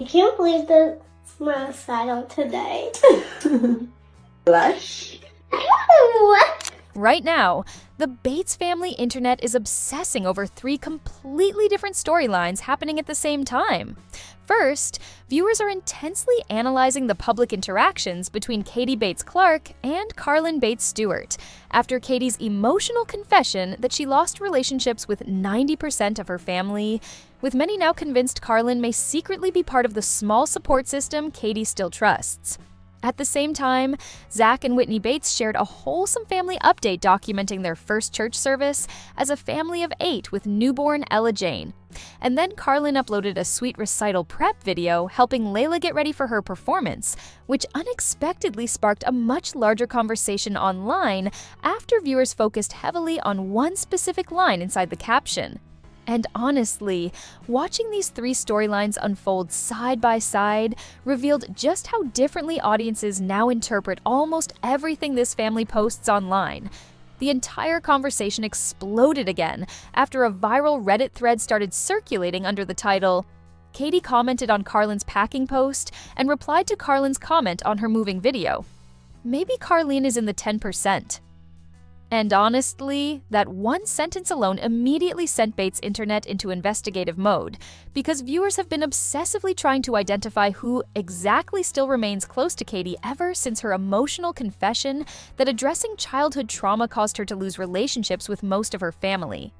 I can't believe that's my recital today. Blush? What? Right now, the Bates family internet is obsessing over 3 completely different storylines happening at the same time. First, viewers are intensely analyzing the public interactions between Katie Bates Clark and Carlin Bates Stewart after Katie's emotional confession that she lost relationships with 90% of her family, with many now convinced Carlin may secretly be part of the small support system Katie still trusts. At the same time, Zach and Whitney Bates shared a wholesome family update documenting their first church service as a family of 8 with newborn Ella Jane. And then Carlin uploaded a sweet recital prep video helping Layla get ready for her performance, which unexpectedly sparked a much larger conversation online after viewers focused heavily on one specific line inside the caption. And honestly, watching these 3 storylines unfold side by side revealed just how differently audiences now interpret almost everything this family posts online. The entire conversation exploded again after a viral Reddit thread started circulating under the title, "Katie commented on Carlin's packing post and replied to Carlin's comment on her moving video. Maybe Carlin is in the 10%. And honestly, that one sentence alone immediately sent Bates' internet into investigative mode, because viewers have been obsessively trying to identify who exactly still remains close to Katie ever since her emotional confession that addressing childhood trauma caused her to lose relationships with most of her family.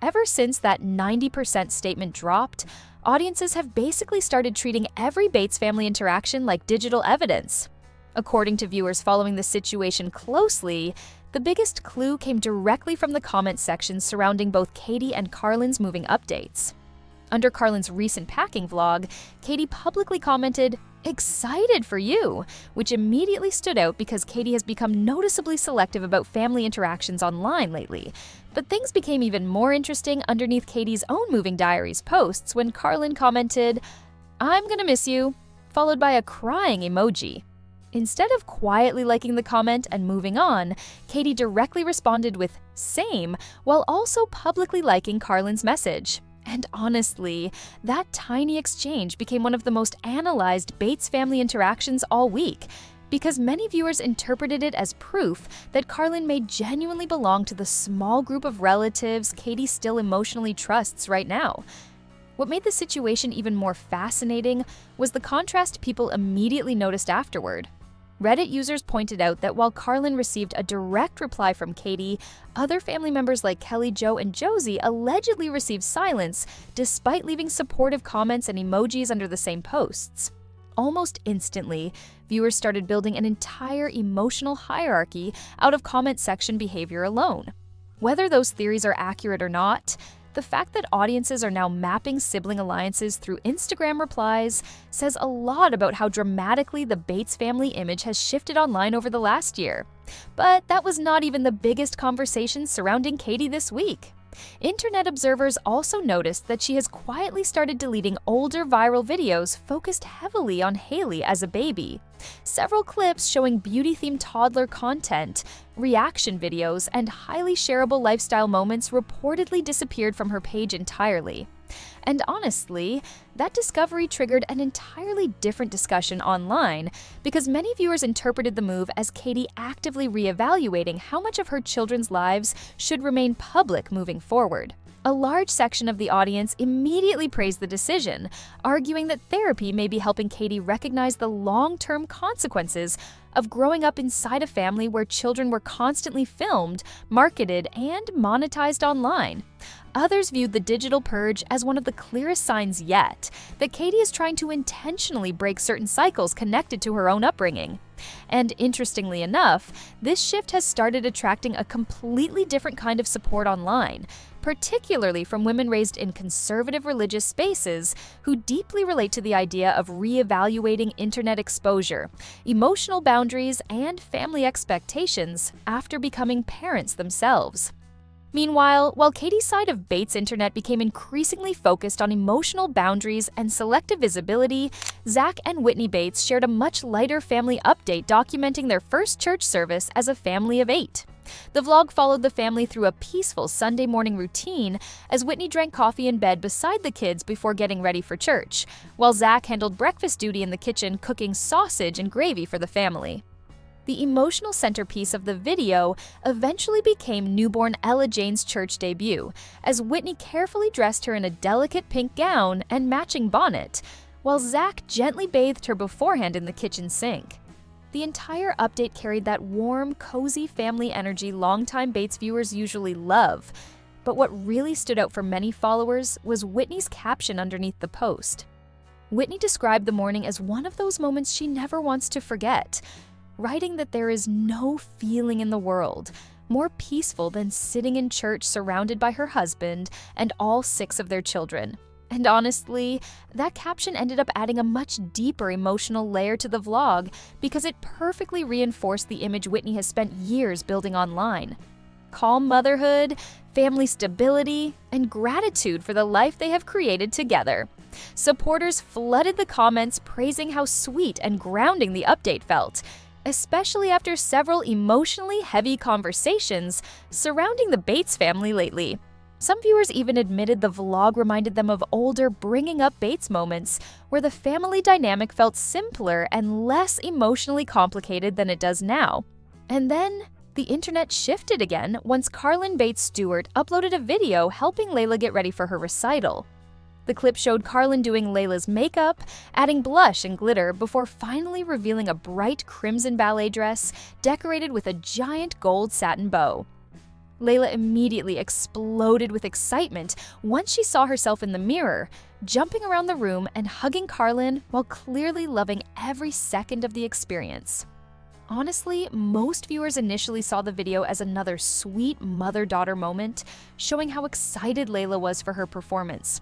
Ever since that 90% statement dropped, audiences have basically started treating every Bates family interaction like digital evidence. According to viewers following the situation closely, the biggest clue came directly from the comment sections surrounding both Katie and Carlin's moving updates. Under Carlin's recent packing vlog, Katie publicly commented, "Excited for you," which immediately stood out because Katie has become noticeably selective about family interactions online lately. But things became even more interesting underneath Katie's own Moving Diaries posts when Carlin commented, "I'm gonna miss you," followed by a crying emoji. Instead of quietly liking the comment and moving on, Katie directly responded with "same," while also publicly liking Carlin's message. And honestly, that tiny exchange became one of the most analyzed Bates family interactions all week, because many viewers interpreted it as proof that Carlin may genuinely belong to the small group of relatives Katie still emotionally trusts right now. What made the situation even more fascinating was the contrast people immediately noticed afterward. Reddit users pointed out that while Carlin received a direct reply from Katie, other family members like Kelly, Joe, and Josie allegedly received silence despite leaving supportive comments and emojis under the same posts. Almost instantly, viewers started building an entire emotional hierarchy out of comment section behavior alone. Whether those theories are accurate or not, the fact that audiences are now mapping sibling alliances through Instagram replies says a lot about how dramatically the Bates family image has shifted online over the last year. But that was not even the biggest conversation surrounding Katie this week. Internet observers also noticed that she has quietly started deleting older viral videos focused heavily on Haley as a baby. Several clips showing beauty-themed toddler content, reaction videos, and highly shareable lifestyle moments reportedly disappeared from her page entirely. And honestly, that discovery triggered an entirely different discussion online because many viewers interpreted the move as Katie actively reevaluating how much of her children's lives should remain public moving forward. A large section of the audience immediately praised the decision, arguing that therapy may be helping Katie recognize the long-term consequences of growing up inside a family where children were constantly filmed, marketed, and monetized online. Others viewed the digital purge as one of the clearest signs yet that Katie is trying to intentionally break certain cycles connected to her own upbringing. And interestingly enough, this shift has started attracting a completely different kind of support online, particularly from women raised in conservative religious spaces who deeply relate to the idea of reevaluating internet exposure, emotional boundaries, and family expectations after becoming parents themselves. Meanwhile, while Katie's side of Bates Internet became increasingly focused on emotional boundaries and selective visibility, Zach and Whitney Bates shared a much lighter family update documenting their first church service as a family of 8. The vlog followed the family through a peaceful Sunday morning routine as Whitney drank coffee in bed beside the kids before getting ready for church, while Zach handled breakfast duty in the kitchen cooking sausage and gravy for the family. The emotional centerpiece of the video eventually became newborn Ella Jane's church debut, as Whitney carefully dressed her in a delicate pink gown and matching bonnet, while Zach gently bathed her beforehand in the kitchen sink. The entire update carried that warm, cozy family energy longtime Bates viewers usually love, but what really stood out for many followers was Whitney's caption underneath the post. Whitney described the morning as one of those moments she never wants to forget, writing that there is no feeling in the world more peaceful than sitting in church surrounded by her husband and all 6 of their children. And honestly, that caption ended up adding a much deeper emotional layer to the vlog because it perfectly reinforced the image Whitney has spent years building online. Calm motherhood, family stability, and gratitude for the life they have created together. Supporters flooded the comments praising how sweet and grounding the update felt, especially after several emotionally heavy conversations surrounding the Bates family lately. Some viewers even admitted the vlog reminded them of older bringing up Bates moments where the family dynamic felt simpler and less emotionally complicated than it does now. And then the internet shifted again once Carlin Bates Stewart uploaded a video helping Layla get ready for her recital. The clip showed Carlin doing Layla's makeup, adding blush and glitter before finally revealing a bright crimson ballet dress decorated with a giant gold satin bow. Layla immediately exploded with excitement once she saw herself in the mirror, jumping around the room and hugging Carlin while clearly loving every second of the experience. Honestly, most viewers initially saw the video as another sweet mother-daughter moment, showing how excited Layla was for her performance.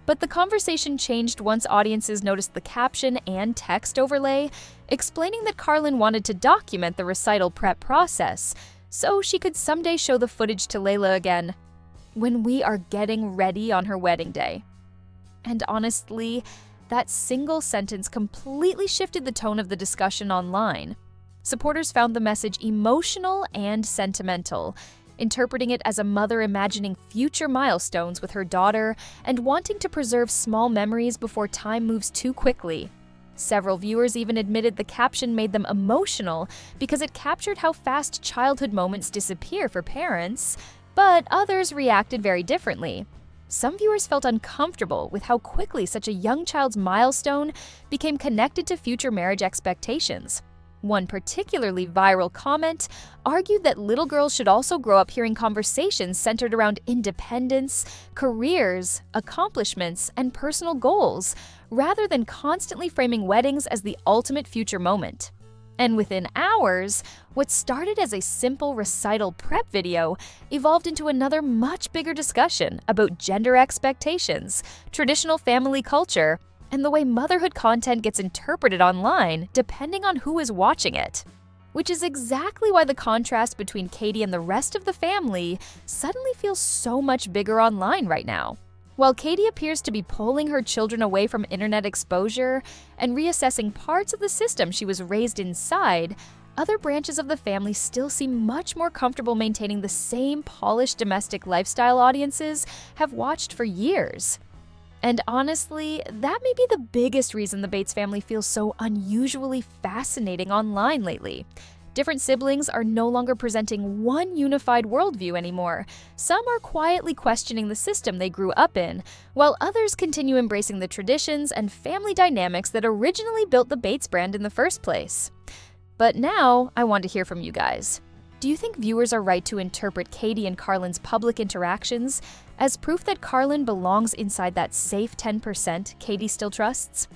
But the conversation changed once audiences noticed the caption and text overlay, explaining that Carlin wanted to document the recital prep process, so she could someday show the footage to Layla again, when we are getting ready on her wedding day. And honestly, that single sentence completely shifted the tone of the discussion online. Supporters found the message emotional and sentimental, interpreting it as a mother imagining future milestones with her daughter and wanting to preserve small memories before time moves too quickly. Several viewers even admitted the caption made them emotional because it captured how fast childhood moments disappear for parents, but others reacted very differently. Some viewers felt uncomfortable with how quickly such a young child's milestone became connected to future marriage expectations. One particularly viral comment argued that little girls should also grow up hearing conversations centered around independence, careers, accomplishments, and personal goals, rather than constantly framing weddings as the ultimate future moment. And within hours, what started as a simple recital prep video evolved into another much bigger discussion about gender expectations, traditional family culture, and the way motherhood content gets interpreted online depending on who is watching it. Which is exactly why the contrast between Katie and the rest of the family suddenly feels so much bigger online right now. While Katie appears to be pulling her children away from internet exposure and reassessing parts of the system she was raised inside, other branches of the family still seem much more comfortable maintaining the same polished domestic lifestyle audiences have watched for years. And honestly, that may be the biggest reason the Bates family feels so unusually fascinating online lately. Different siblings are no longer presenting one unified worldview anymore. Some are quietly questioning the system they grew up in, while others continue embracing the traditions and family dynamics that originally built the Bates brand in the first place. But now, I want to hear from you guys. Do you think viewers are right to interpret Katie and Carlin's public interactions as proof that Carlin belongs inside that safe 10% Katie still trusts?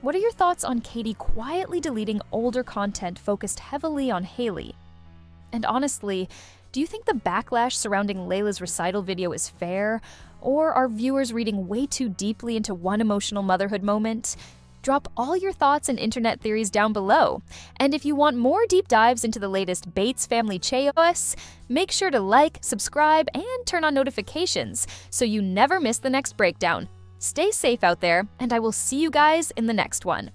What are your thoughts on Katie quietly deleting older content focused heavily on Haley? And honestly, do you think the backlash surrounding Layla's recital video is fair, or are viewers reading way too deeply into one emotional motherhood moment? Drop all your thoughts and internet theories down below. And if you want more deep dives into the latest Bates family chaos, make sure to like, subscribe, and turn on notifications so you never miss the next breakdown. Stay safe out there, and I will see you guys in the next one.